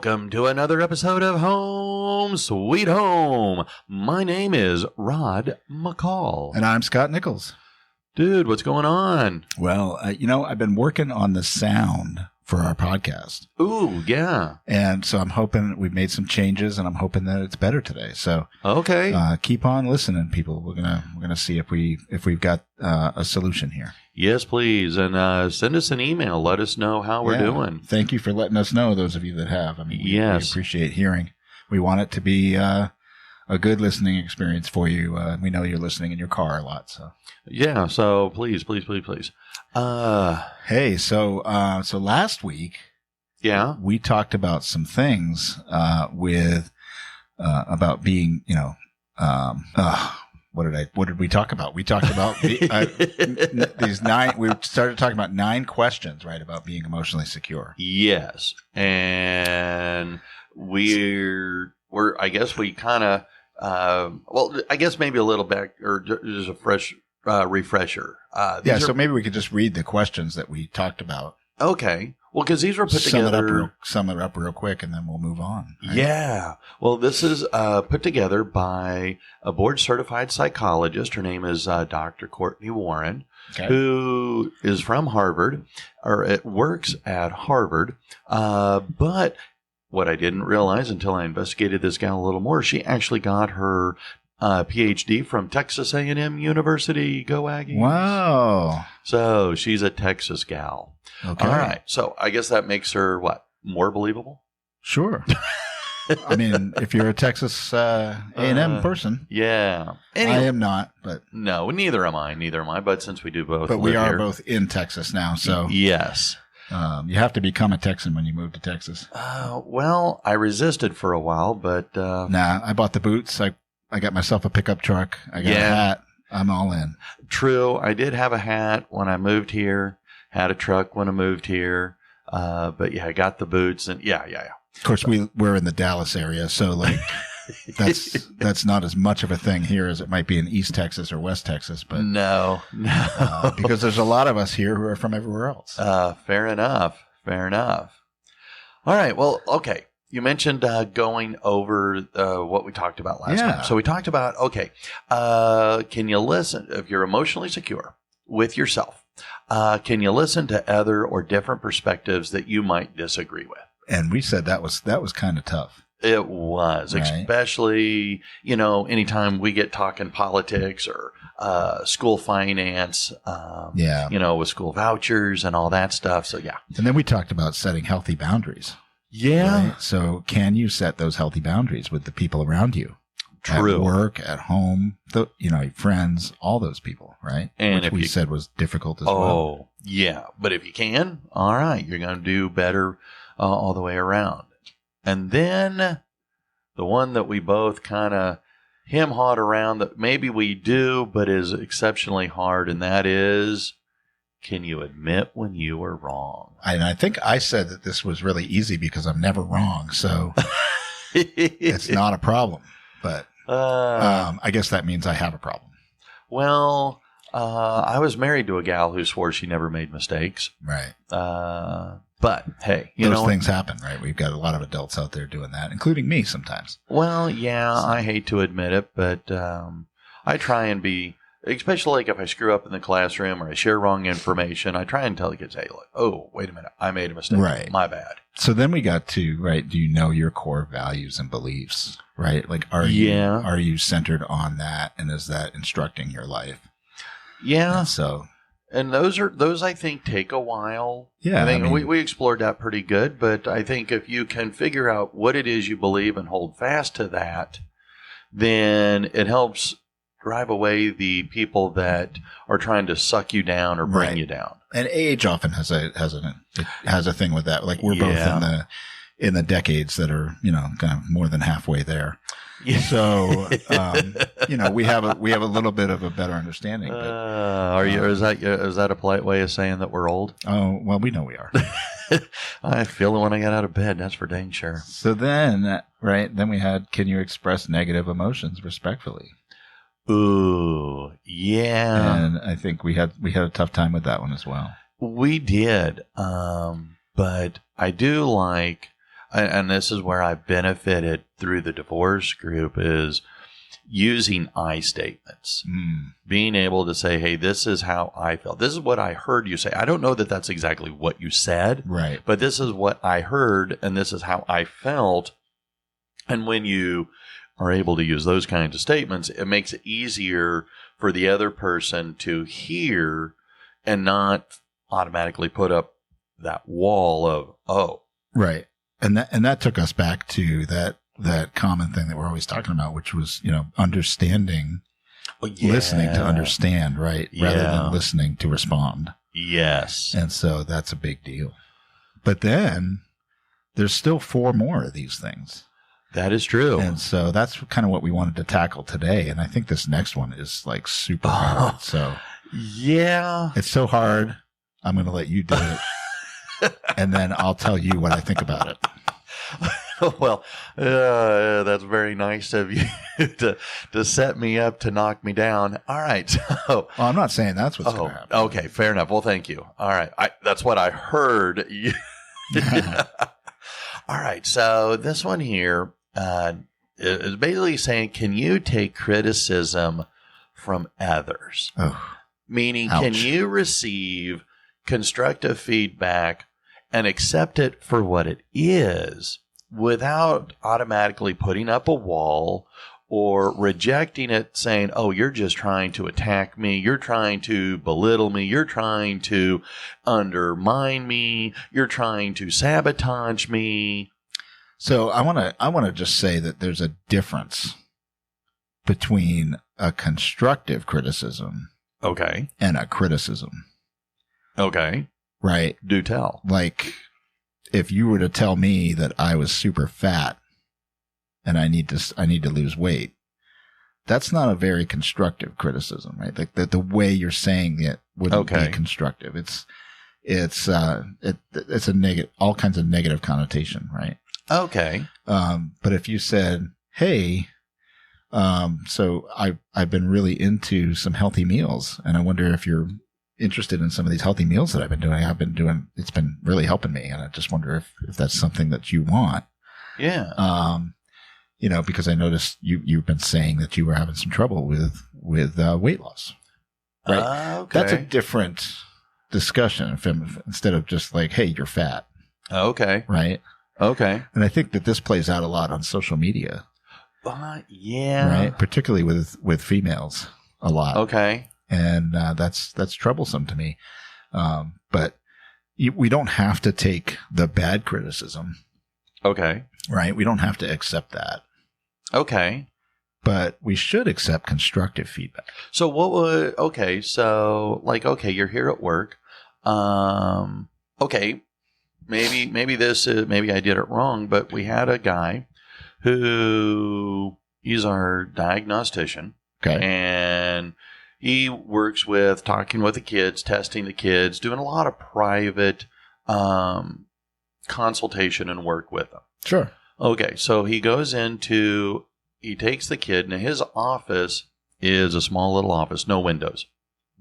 Welcome to another episode of Home Sweet Home. My name is Rod McCall. And I'm Scott Nichols. Dude, what's going on? Well, I've been working on the sound for our podcast. Ooh, yeah. And so I'm hoping we've made some changes, and I'm hoping that it's better today. So okay, keep on listening, people. We're gonna see if we've got a solution here. Yes, please, and send us an email. Let us know how we're doing. Thank you for letting us know. Those of you that have, we yes, appreciate hearing. We want it to be a good listening experience for you. We know you're listening in your car a lot, so yeah. So please. Hey, so last week, yeah, we talked about some things about being, what did we talk about? We talked about these 9. We started talking about 9 questions, right, about being emotionally secure. Yes, and we're I guess we kind of I guess maybe a little back or just a fresh refresher. So maybe we could just read the questions that we talked about. Okay. Well, because these were put together. Sum it up real quick, and then we'll move on. Right? Yeah. Well, this is put together by a board-certified psychologist. Her name is Dr. Courtney Warren, who is from Harvard, or it works at Harvard. But what I didn't realize until I investigated this gal a little more, she actually got her PhD from Texas A&M University. Go Aggies. Wow. So she's a Texas gal. Okay. All right. So I guess that makes her, more believable? Sure. I mean, if you're a Texas A&M person. Yeah. Anyway, I am not, but. No, neither am I. But since we do both. But we are both in Texas now, so. Yes. You have to become a Texan when you move to Texas. Well, I resisted for a while, but. Nah, I bought the boots. I got myself a pickup truck. I got a hat. I'm all in. True. I did have a hat when I moved here. Had a truck when I moved here. But yeah, I got the boots and yeah. Of course, we're in the Dallas area, so that's not as much of a thing here as it might be in East Texas or West Texas. But no. Because there's a lot of us here who are from everywhere else. Fair enough. All right. Well, okay. You mentioned going over what we talked about last time. So we talked about, can you listen if you're emotionally secure with yourself? Can you listen to other or different perspectives that you might disagree with? And we said that was kind of tough. It was, right? Especially, anytime we get talking politics or school finance, with school vouchers and all that stuff. So, yeah. And then we talked about setting healthy boundaries. Yeah. Right? So can you set those healthy boundaries with the people around you? True. At work, at home, friends, all those people, right? And which we said was difficult as well. Oh, yeah. But if you can, all right, you're going to do better all the way around. And then the one that we both kind of hem-hawed around that maybe we do, but is exceptionally hard, and that is, can you admit when you were wrong? And I think I said that this was really easy because I'm never wrong, so it's not a problem. But I guess that means I have a problem. Well, I was married to a gal who swore she never made mistakes. Right. But, hey, those things happen, right? We've got a lot of adults out there doing that, including me sometimes. Well, yeah, I hate to admit it, but I try and be, especially if I screw up in the classroom or I share wrong information, I try and tell the kids, hey, look, wait a minute, I made a mistake. Right. My bad. So then we got to, right, do you know your core values and beliefs, right? Are you centered on that, and is that instructing your life? Yeah. And those I think take a while. Yeah. I mean, we explored that pretty good, but I think if you can figure out what it is you believe and hold fast to that, then it helps drive away the people that are trying to suck you down or bring you down. And age often has a thing with that. Like we're both in the decades that are, kind of more than halfway there. Yeah. So, we have a little bit of a better understanding. But, is that a polite way of saying that we're old? Oh, well, we know we are. I feel it when I get out of bed. That's for dang sure. So then we had, can you express negative emotions respectfully? Ooh, yeah. And I think we had a tough time with that one as well. We did. But I do like, and this is where I benefited through the divorce group, is using I statements, being able to say, hey, this is how I felt. This is what I heard you say. I don't know that that's exactly what you said, right? But this is what I heard, and this is how I felt. And when you are able to use those kinds of statements, it makes it easier for the other person to hear and not automatically put up that wall of, oh. Right. And that took us back to that common thing that we're always talking about, which was, understanding, listening to understand, right? Rather than listening to respond. Yes. And so that's a big deal. But then there's still 4 more of these things. That is true. And so that's kind of what we wanted to tackle today. And I think this next one is like super hard. So yeah, it's so hard. I'm going to let you do it. And then I'll tell you what I think about it. Well, that's very nice of you to set me up to knock me down. All right. So, well, I'm not saying that's what's going to happen. Okay, fair enough. Well, thank you. All right. That's what I heard. All right. So this one here is basically saying, can you take criticism from others? Oh, meaning, ouch. Can you receive constructive feedback and accept it for what it is without automatically putting up a wall or rejecting it, saying, oh, you're just trying to attack me. You're trying to belittle me. You're trying to undermine me. You're trying to sabotage me. So I want to just say that there's a difference between a constructive criticism, okay, and a criticism. Okay. Right. Do tell. Like, if you were to tell me that I was super fat and I need to lose weight, that's not a very constructive criticism, right? Like the way you're saying it wouldn't be constructive. It's a negative, all kinds of negative connotation, right? Okay. But if you said, hey, so I've been really into some healthy meals, and I wonder if you're interested in some of these healthy meals that I've been doing. It's been really helping me, and I just wonder if that's something that you want. Yeah. Because I noticed you've been saying that you were having some trouble with weight loss. Right. Okay. That's a different discussion instead of just like, hey, you're fat. Okay. Right. Okay. And I think that this plays out a lot on social media. Yeah. Right. Particularly with females a lot. Okay. And that's troublesome to me. But we don't have to take the bad criticism. Okay. Right. We don't have to accept that. Okay. But we should accept constructive feedback. So you're here at work. Okay. Maybe I did it wrong, but we had a guy who he's our diagnostician. Okay. And he works with talking with the kids, testing the kids, doing a lot of private consultation and work with them. Sure. Okay, so he takes the kid, and his office is a small little office, no windows.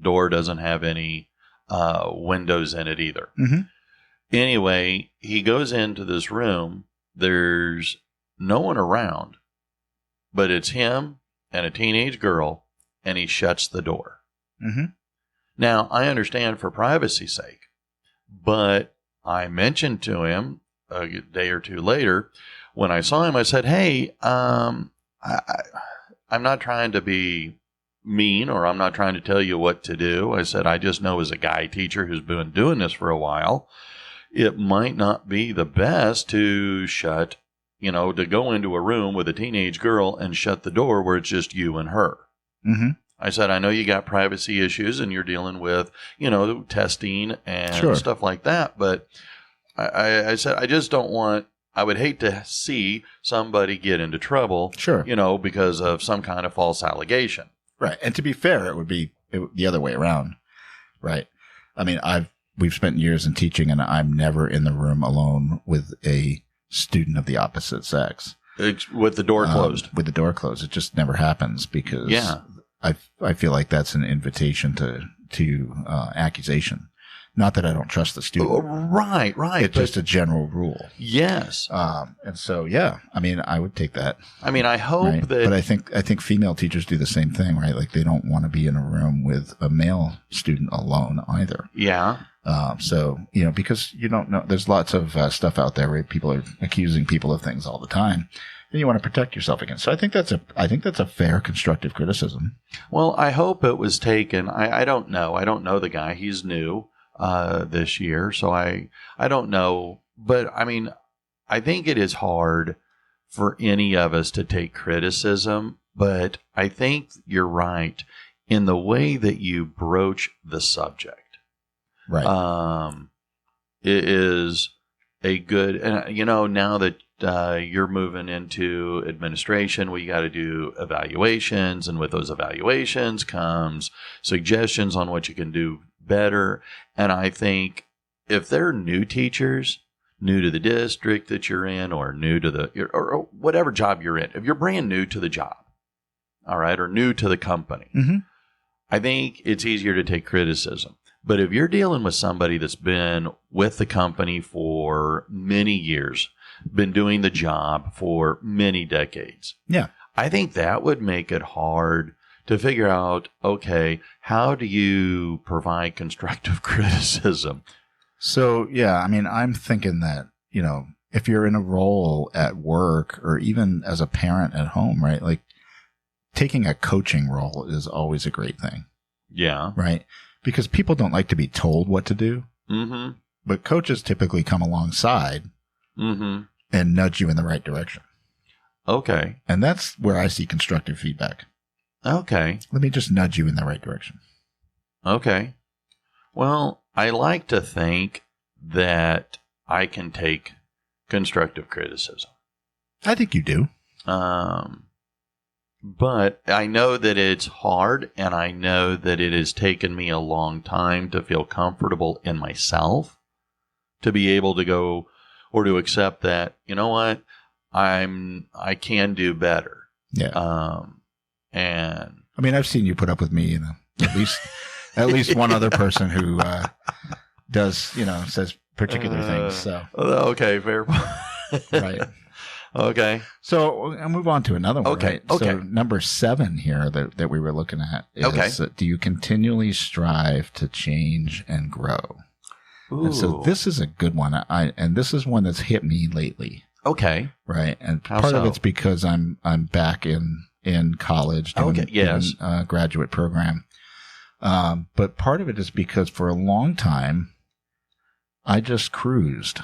Door doesn't have any windows in it either. Mm-hmm. Anyway, he goes into this room. There's no one around, but it's him and a teenage girl, and he shuts the door. Mm-hmm. Now, I understand for privacy's sake, but I mentioned to him a day or two later, when I saw him, I said, hey, I'm not trying to be mean, or I'm not trying to tell you what to do. I said, I just know as a guy teacher who's been doing this for a while, it might not be the best to to go into a room with a teenage girl and shut the door where it's just you and her. Mm-hmm. I said, I know you got privacy issues and you're dealing with, testing and stuff like that. But I said, I just don't want, I would hate to see somebody get into trouble, because of some kind of false allegation. Right. And to be fair, it would be the other way around. Right. I mean, we've spent years in teaching, and I'm never in the room alone with a student of the opposite sex. With the door closed. With the door closed. It just never happens because I feel like that's an invitation to accusation. Not that I don't trust the student. Right. It's just a general rule. Yes. And so, yeah, I mean, I would take that. I mean, I hope that. But I think female teachers do the same thing, right? Like they don't want to be in a room with a male student alone either. Yeah. So, because you don't know, there's lots of stuff out there where people are accusing people of things all the time, and you want to protect yourself against. So I think that's a fair constructive criticism. Well, I hope it was taken. I don't know. I don't know the guy. He's new this year, so I don't know. But I mean, I think it is hard for any of us to take criticism, but I think you're right in the way that you broach the subject. Right. It is a good, and now that you're moving into administration, we got to do evaluations, and with those evaluations comes suggestions on what you can do better. And I think if they're new teachers, new to the district that you're in, or new to or whatever job you're in, if you're brand new to the job, all right, or new to the company, I think it's easier to take criticism. But if you're dealing with somebody that's been with the company for many years, been doing the job for many decades, I think that would make it hard to figure out, okay, how do you provide constructive criticism? So, yeah, I mean, I'm thinking that, if you're in a role at work or even as a parent at home, right, like taking a coaching role is always a great thing. Yeah. Right? Because people don't like to be told what to do. Mm-hmm. But coaches typically come alongside and nudge you in the right direction. Okay. And that's where I see constructive feedback. Okay. Let me just nudge you in the right direction. Okay. Well, I like to think that I can take constructive criticism. I think you do. But I know that it's hard, and I know that it has taken me a long time to feel comfortable in myself, to be able to go or to accept that, you know what, I can do better. Yeah. And I mean, I've seen you put up with me, at least one other person who does, says particular things. So okay, fair. Right. Okay. So I'll move on to another one. Okay. Right? Okay. So number 7 here that we were looking at is, do you continually strive to change and grow? Ooh. And so this is a good one. And this is one that's hit me lately. Okay. Right. And part of it's because I'm back in college doing a graduate program. But part of it is because for a long time, I just cruised.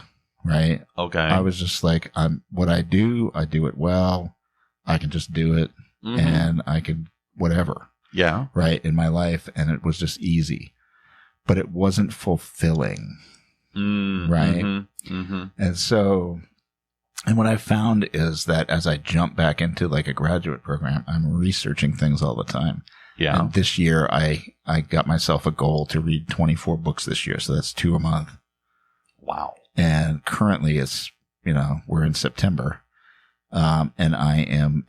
Right. Okay. I was just like, what I do it well. I can just do it, and I can whatever. Yeah. Right in my life, and it was just easy, but it wasn't fulfilling. Right. And so, and what I found is that as I jump back into like a graduate program, I'm researching things all the time. Yeah. And this year, I got myself a goal to read 24 books this year, so that's 2 a month. Wow. And currently it's, we're in September. And I'm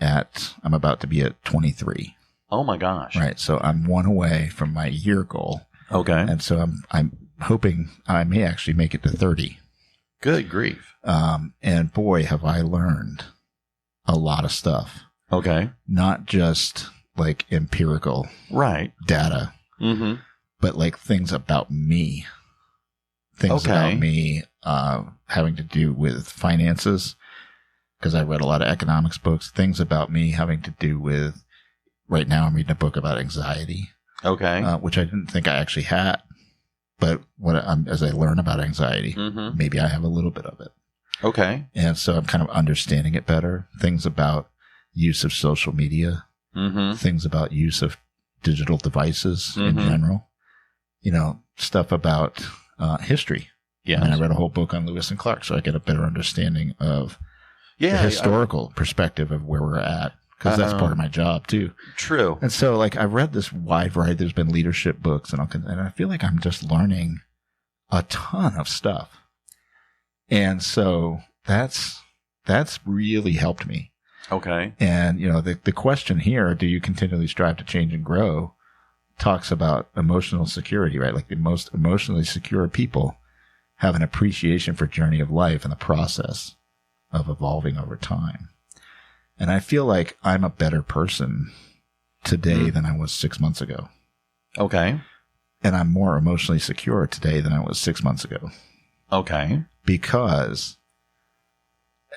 about to be at 23. Oh my gosh. Right. So I'm 1 away from my year goal. Okay. And so I'm hoping I may actually make it to 30. Good grief. And boy, have I learned a lot of stuff. Okay. Not just like empirical data, but like things about me. Things about me having to do with finances, because I read a lot of economics books. Things about me having to do with, right now I'm reading a book about anxiety. Okay. Which I didn't think I actually had. But as I learn about anxiety, maybe I have a little bit of it. Okay. And so I'm kind of understanding it better. Things about use of social media, things about use of digital devices in general, stuff about history. Yeah. And I read a whole book on Lewis and Clark, so I get a better understanding of the historical perspective of where we're at, because that's part of my job too. True. And so, like, I've read this wide variety. There's been leadership books, and I feel like I'm just learning a ton of stuff. And so that's really helped me. Okay. And, the question here, do you continually strive to change and grow? talks about emotional security, right? Like the most emotionally secure people have an appreciation for journey of life and the process of evolving over time. And I feel like I'm a better person today than I was 6 months ago. Okay. And I'm more emotionally secure today than I was 6 months ago. Okay. Because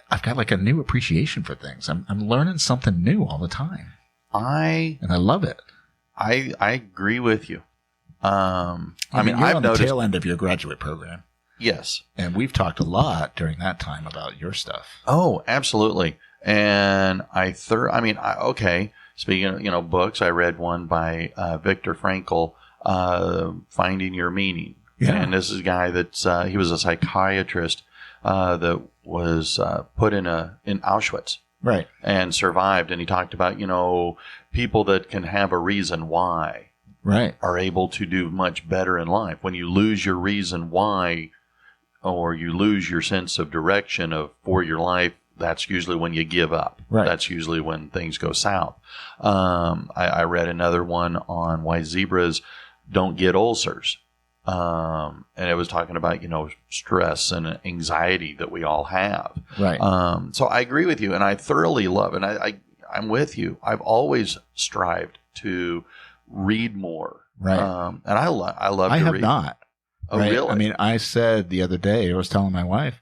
I've got like a new appreciation for things. I'm learning something new all the time. And I love it. I agree with you. I mean, you're I've on noticed the tail end of your graduate program. Yes. And we've talked a lot during that time about your stuff. Oh, absolutely. And okay. Speaking of, books, I read one by Viktor Frankl, Finding Your Meaning. Yeah. And this is a guy that's, he was a psychiatrist that was put in Auschwitz. Right. And survived. And he talked about, people that can have a reason why. Right. Are able to do much better in life. When you lose your reason why, or you lose your sense of direction for your life, that's usually when you give up. Right. That's usually when things go south. I read another one on why zebras don't get ulcers. And it was talking about, stress and anxiety that we all have. Right. So I agree with you, and I thoroughly love, and I'm with you. I've always strived to read more. Right. And I love to read. I have not. Oh, right? really? I mean, I said the other day, I was telling my wife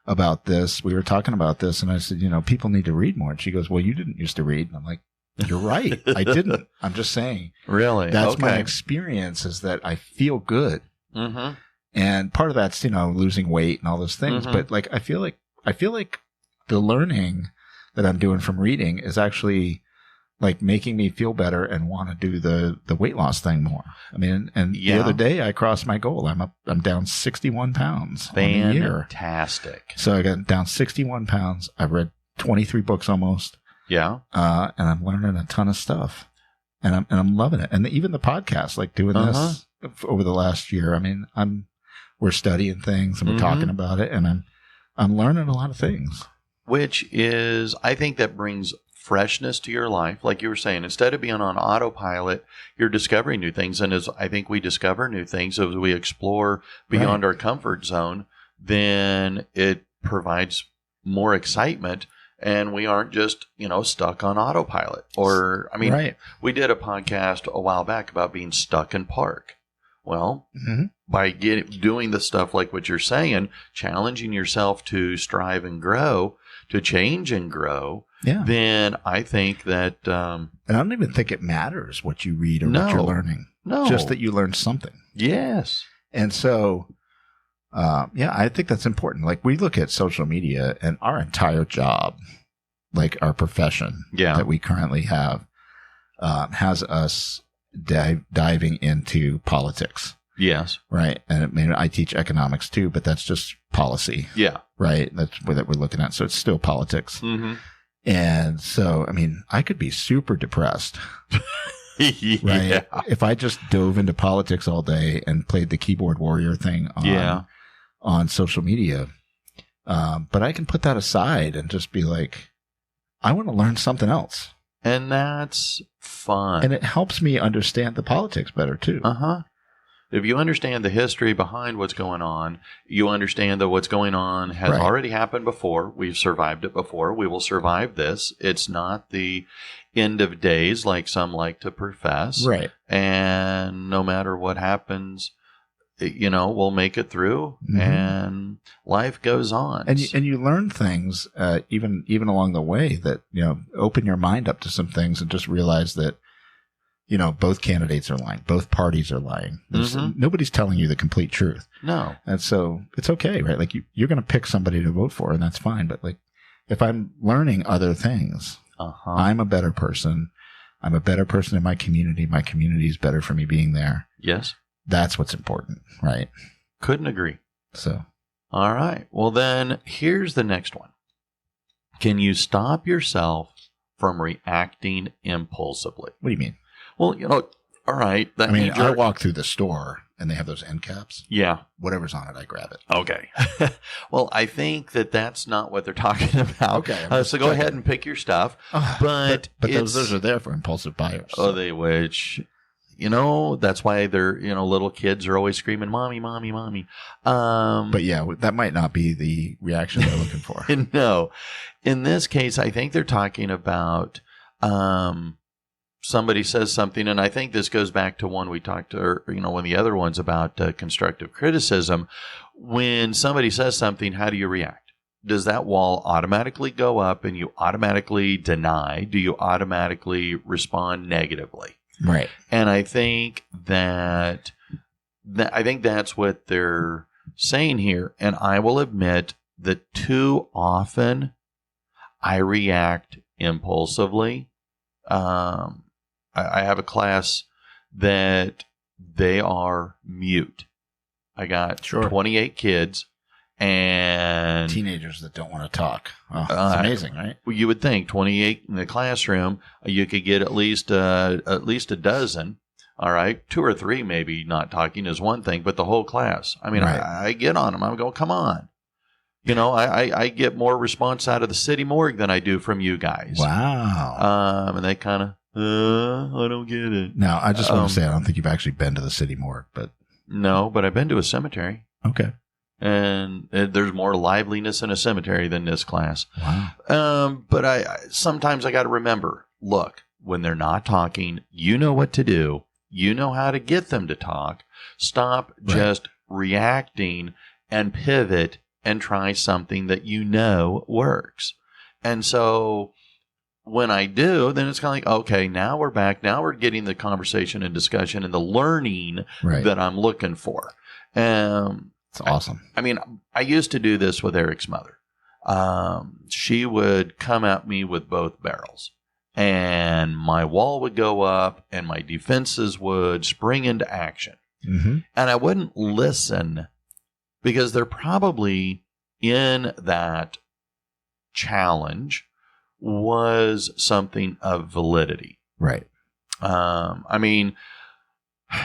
about this. We were talking about this, and I said, people need to read more. And she goes, well, you didn't used to read. And I'm like, you're right. I didn't. I'm just saying. Really? That's my experience, is that I feel good. Mm-hmm. And part of that's, losing weight and all those things. Mm-hmm. But like, I feel like the learning that I'm doing from reading is actually like making me feel better and want to do the weight loss thing more. I mean, and the other day I crossed my goal. I'm down 61 pounds in a year. Fantastic. So I got down 61 pounds. I've read 23 books almost. Yeah. And I'm learning a ton of stuff, and I'm loving it. And even the podcast, like doing this over the last year. I mean, we're studying things and we're talking about it, and I'm learning a lot of things. Which is, I think that brings freshness to your life. Like you were saying, instead of being on autopilot, you're discovering new things. And as I think we discover new things as we explore beyond our comfort zone, then it provides more excitement. And we aren't just, stuck on autopilot. Or, I mean, we did a podcast a while back about being stuck in park. Well, by doing the stuff like what you're saying, challenging yourself to strive and grow, to change and grow, then I think that... and I don't even think it matters what you read or what you're learning. No. Just that you learned something. Yes. And so... I think that's important. Like, we look at social media, and our entire job, like our profession that we currently have, has us diving into politics. Yes. Right. And I mean, I teach economics too, but that's just policy. Yeah. Right. That's what we're looking at. So it's still politics. Mm-hmm. And so, I mean, I could be super depressed. Yeah. Right. If I just dove into politics all day and played the keyboard warrior thing on social media. But I can put that aside and just be like, I want to learn something else. And that's fun. And it helps me understand the politics better too. If you understand the history behind what's going on, you understand that what's going on has already happened before. We've survived it before. We will survive this. It's not the end of days like some like to profess. Right. And no matter what happens, we'll make it through, and life goes on. And you learn things even along the way that, open your mind up to some things and just realize that, both candidates are lying. Both parties are lying. Nobody's telling you the complete truth. No. And so it's okay, right? Like you're going to pick somebody to vote for, and that's fine. But like, if I'm learning other things, I'm a better person. I'm a better person in my community. My community is better for me being there. Yes. That's what's important, right? Couldn't agree. So. All right. Well, then here's the next one. Can you stop yourself from reacting impulsively? What do you mean? Well, all right. I walk through the store and they have those end caps. Yeah. Whatever's on it, I grab it. Okay. Well, I think that's not what they're talking about. Okay. So go ahead and pick your stuff. But those are there for impulsive buyers. Oh, that's why they're, little kids are always screaming, "Mommy, mommy, mommy." But yeah, that might not be the reaction they're looking for. No. In this case, I think they're talking about, somebody says something, and I think this goes back to one we talked to, or, one of the other ones about constructive criticism. When somebody says something, how do you react? Does that wall automatically go up and you automatically deny? Do you automatically respond negatively? Right. And I think that's what they're saying here. And I will admit that too often I react impulsively. I have a class that they are mute. I got 28 kids and teenagers that don't want to talk. Oh, that's amazing, right? You would think 28 in the classroom, you could get at least a dozen. All right, 2 or 3 maybe not talking is one thing, but the whole class. I mean, right. I get on them. I'm going, come on. I get more response out of the city morgue than I do from you guys. Wow. And they kind of, I don't get it. Now, I just want to say, I don't think you've actually been to the city morgue, but. No, but I've been to a cemetery. Okay. And there's more liveliness in a cemetery than this class. Wow. But I sometimes I got to remember, look, when they're not talking, you know what to do. You know how to get them to talk. Stop just reacting and pivot and try something that works. And so when I do, then it's kind of like, okay, now we're back. Now we're getting the conversation and discussion and the learning that I'm looking for. It's awesome. I mean, I used to do this with Eric's mother. She would come at me with both barrels, and my wall would go up, and my defenses would spring into action. Mm-hmm. And I wouldn't listen because they're probably in that challenge was something of validity. Right. I mean,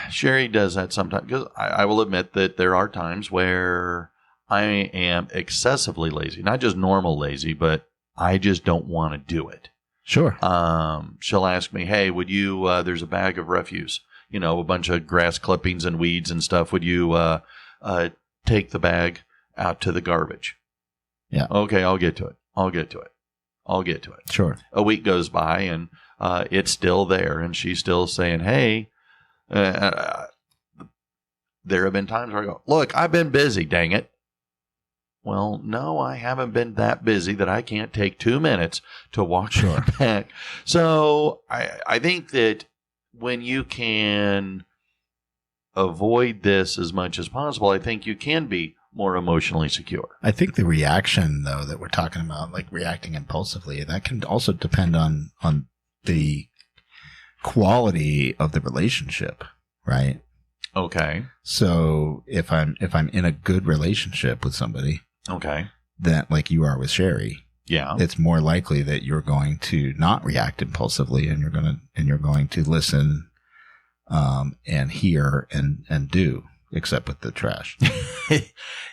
Sherry does that sometimes because I will admit that there are times where I am excessively lazy, not just normal lazy, but I just don't want to do it. Sure. She'll ask me, hey, would you, there's a bag of refuse, a bunch of grass clippings and weeds and stuff. Would you take the bag out to the garbage? Yeah. Okay, I'll get to it. Sure. A week goes by and it's still there, and she's still saying, hey, there have been times where I go, look, I've been busy, dang it. Well, no, I haven't been that busy that I can't take 2 minutes to walk back. So I think that when you can avoid this as much as possible, I think you can be more emotionally secure. I think the reaction, though, that we're talking about, like reacting impulsively, that can also depend on the quality of the relationship, right? Okay. So if I'm in a good relationship with somebody, okay, that like you are with Sherry, yeah, it's more likely that you're going to not react impulsively, and you're going to listen, and hear and do. Except with the trash.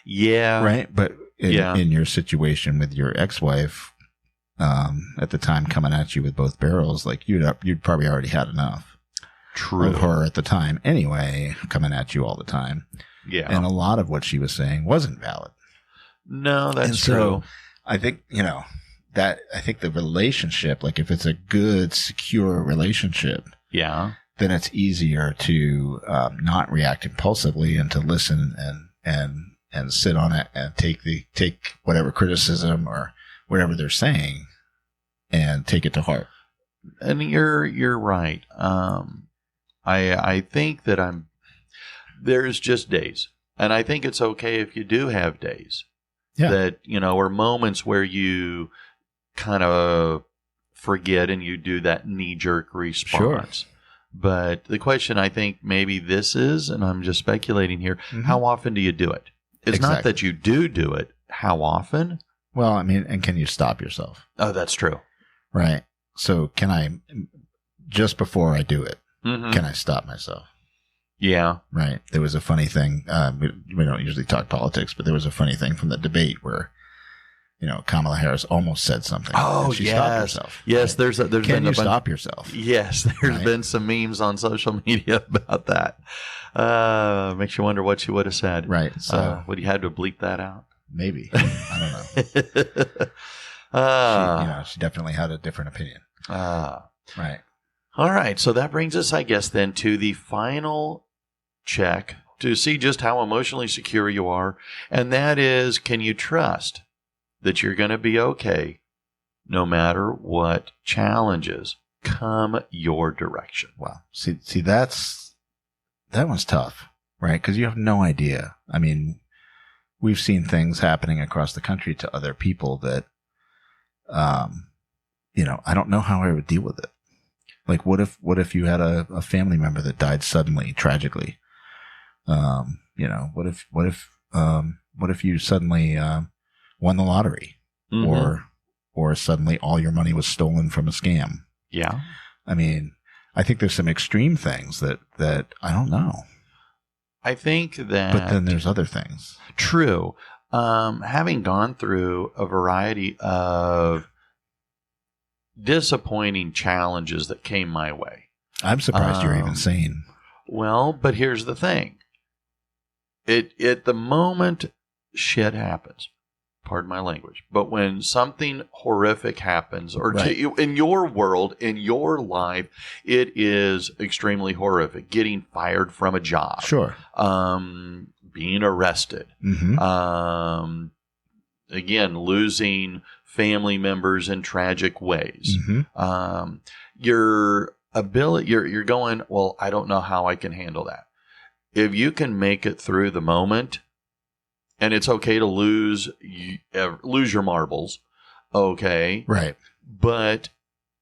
Yeah. Right? But in your situation with your ex-wife, at the time coming at you with both barrels, like you'd probably already had enough. True. Of her at the time anyway, coming at you all the time. Yeah. And a lot of what she was saying wasn't valid. No, that's true. So I think, I think the relationship, like if it's a good, secure relationship. Yeah. Then it's easier to not react impulsively and to listen and sit on it and take whatever criticism or whatever they're saying and take it to heart. And you're right. I think that there's just days, and I think it's okay if you do have days that or moments where you kind of forget and you do that knee-jerk response. Sure. But the question I think maybe this is, and I'm just speculating here, how often do you do it? It's not that you do it. How often? Well, I mean, and can you stop yourself? Oh, that's true. Right. So can I, just before I do it, can I stop myself? Yeah. Right. There was a funny thing. We don't usually talk politics, but there was a funny thing from the debate where Kamala Harris almost said something. Oh, she yes. stopped herself. Yes, right? there's Can been you a bunch. stop yourself? Yes, there's been some memes on social media about that. Makes you wonder what she would have said. Right. So would you have to bleep that out? maybe. I don't know. She definitely had a different opinion. Right. All right. So that brings us, I guess, then to the final check to see just how emotionally secure you are. And that is, can you trust that you're going to be okay no matter what challenges come your direction? Wow. See, that one's tough, right? Because you have no idea. I mean, we've seen things happening across the country to other people that, I don't know how I would deal with it. Like, what if you had a family member that died suddenly, tragically? What if you suddenly won the lottery, or suddenly all your money was stolen from a scam? Yeah. I mean, I think there's some extreme things that I don't know. I think that, but then there's other things. True. Having gone through a variety of disappointing challenges that came my way, I'm surprised you're even sane. Well, but here's the thing. At the moment shit happens, pardon my language, but when something horrific happens, or right. to you, in your world, in your life, it is extremely horrific. Getting fired from a job. Sure. Being arrested. Mm-hmm. Again, losing family members in tragic ways. Mm-hmm. Your ability, you're going, well, I don't know how I can handle that. If you can make it through the moment, and it's okay to lose your marbles, okay? Right. But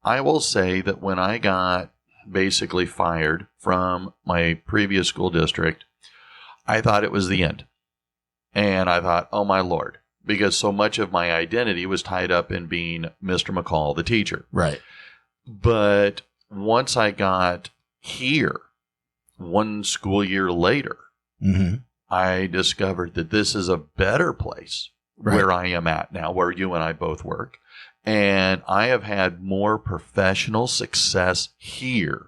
I will say that when I got basically fired from my previous school district, I thought it was the end. And I thought, oh my Lord, because so much of my identity was tied up in being Mr. McCall, the teacher. Right. But once I got here, one school year later, mm-hmm. I discovered that this is a better place where I am at now, where you and I both work. And I have had more professional success here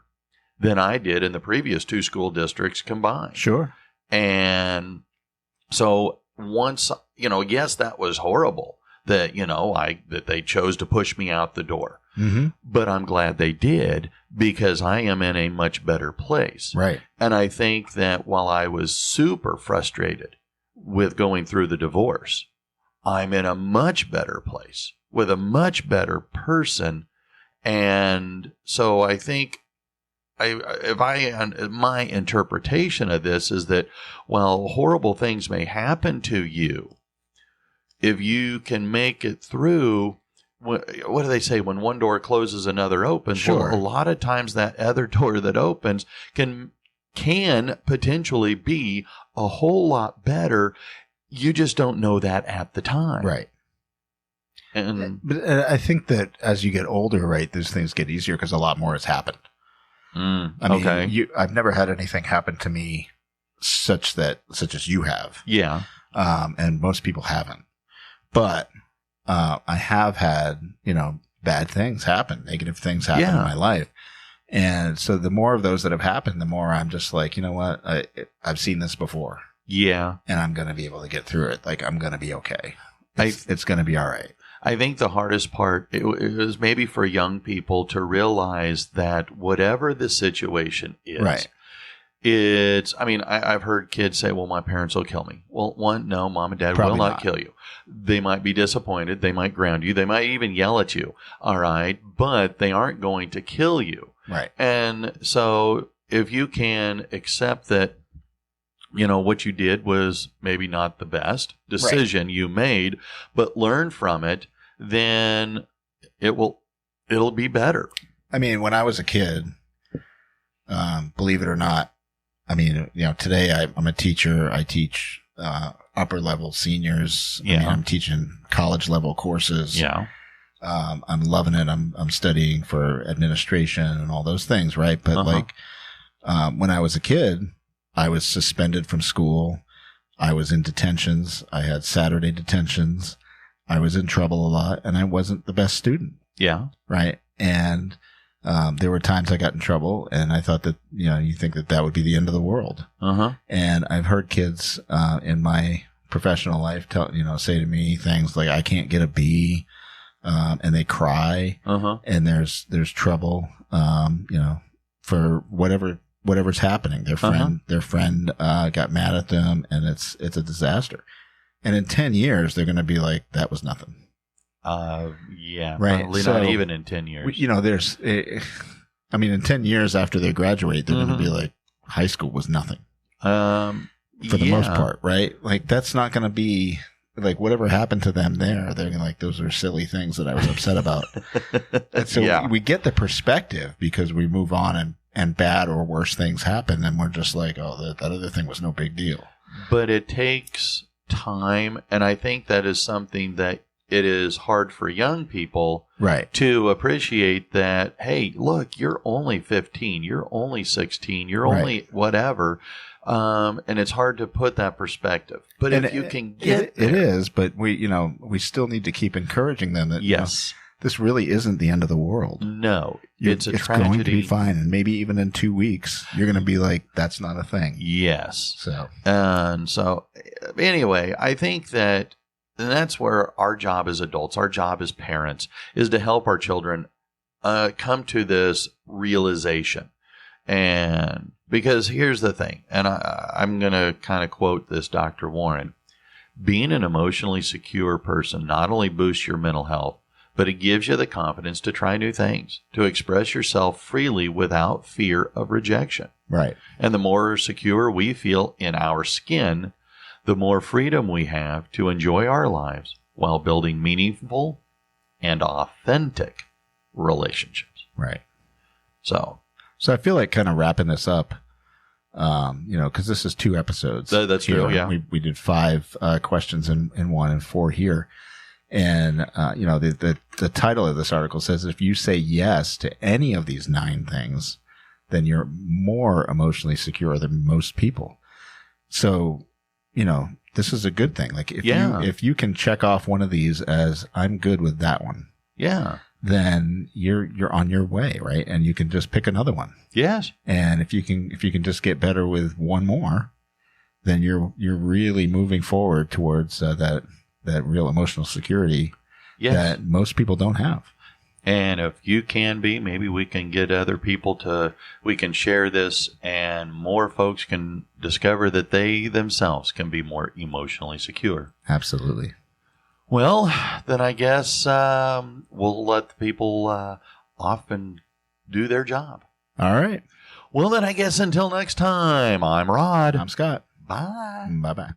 than I did in the previous two school districts combined. Sure. And so once, yes, that was horrible that, that they chose to push me out the door. Mm-hmm. But I'm glad they did, because I am in a much better place. Right. And I think that while I was super frustrated with going through the divorce, I'm in a much better place with a much better person. And so I think my interpretation of this is that while horrible things may happen to you, if you can make it through, what do they say? When one door closes, another opens. Sure. Well, a lot of times that other door that opens can potentially be a whole lot better. You just don't know that at the time. Right. But I think that as you get older, right, those things get easier because a lot more has happened. I mean, I've never had anything happen to me such as you have. Yeah. And most people haven't. But I have had, bad things happen, negative things happen in my life. And so the more of those that have happened, the more I'm just like, you know what? I've seen this before. Yeah. And I'm going to be able to get through it. Like, I'm going to be okay. It's going to be all right. I think the hardest part is maybe for young people to realize that whatever the situation is, I've heard kids say, well, my parents will kill me. Well, no, mom and dad Probably will not kill you. They might be disappointed. They might ground you. They might even yell at you. All right. But they aren't going to kill you. Right. And so if you can accept that, what you did was maybe not the best decision you made, but learn from it, then it'll be better. I mean, when I was a kid, believe it or not, today I'm a teacher. I teach upper level seniors. Yeah. I'm teaching college level courses. Yeah. I'm loving it. I'm studying for administration and all those things, right? But when I was a kid, I was suspended from school. I was in detentions. I had Saturday detentions. I was in trouble a lot and I wasn't the best student. Yeah. Right. And there were times I got in trouble and I thought that, you think that would be the end of the world. Uh-huh. And I've heard kids in my professional life say to me things like, I can't get a B, and they cry, and there's trouble, for whatever's happening. Their friend got mad at them, and it's a disaster. And in 10 years, they're going to be like, that was nothing. Yeah, right. Probably not even in 10 years. In 10 years after they graduate, they're going to be like, high school was nothing. For the most part, right? Like, that's not going to be like whatever happened to them there. They're like, those are silly things that I was upset about. And so we get the perspective because we move on and bad or worse things happen. And we're just like, oh, that other thing was no big deal. But it takes time. And I think that is something that it is hard for young people to appreciate that, hey, look, you're only 15, you're only 16, you're only whatever. And it's hard to put that perspective. But if you can get it is, but we still need to keep encouraging them that this really isn't the end of the world. No, it's a tragedy. Going to be fine. And maybe even in 2 weeks, you're going to be like, that's not a thing. Yes. So anyway, I think that that's where our job as adults, our job as parents, is to help our children come to this realization. And because here's the thing, and I'm going to kind of quote this Dr. Warren, being an emotionally secure person not only boosts your mental health, but it gives you the confidence to try new things, to express yourself freely without fear of rejection. Right. And the more secure we feel in our skin, the more freedom we have to enjoy our lives while building meaningful and authentic relationships. Right. So I feel like kind of wrapping this up, because this is 2 episodes. That's true, yeah. We did 5 questions in one and 4 here. And, the title of this article says, if you say yes to any of these 9 things, then you're more emotionally secure than most people. So, this is a good thing. Like if you can check off one of these as I'm good with that one. Yeah. Then you're on your way, right? And you can just pick another one. Yes. And if you can just get better with one more, then you're really moving forward towards that real emotional security that most people don't have. And if you can be, maybe we can get other people we can share this and more folks can discover that they themselves can be more emotionally secure. Absolutely. Well, then I guess we'll let the people off and do their job. All right. Well, then I guess until next time, I'm Rod. I'm Scott. Bye. Bye-bye.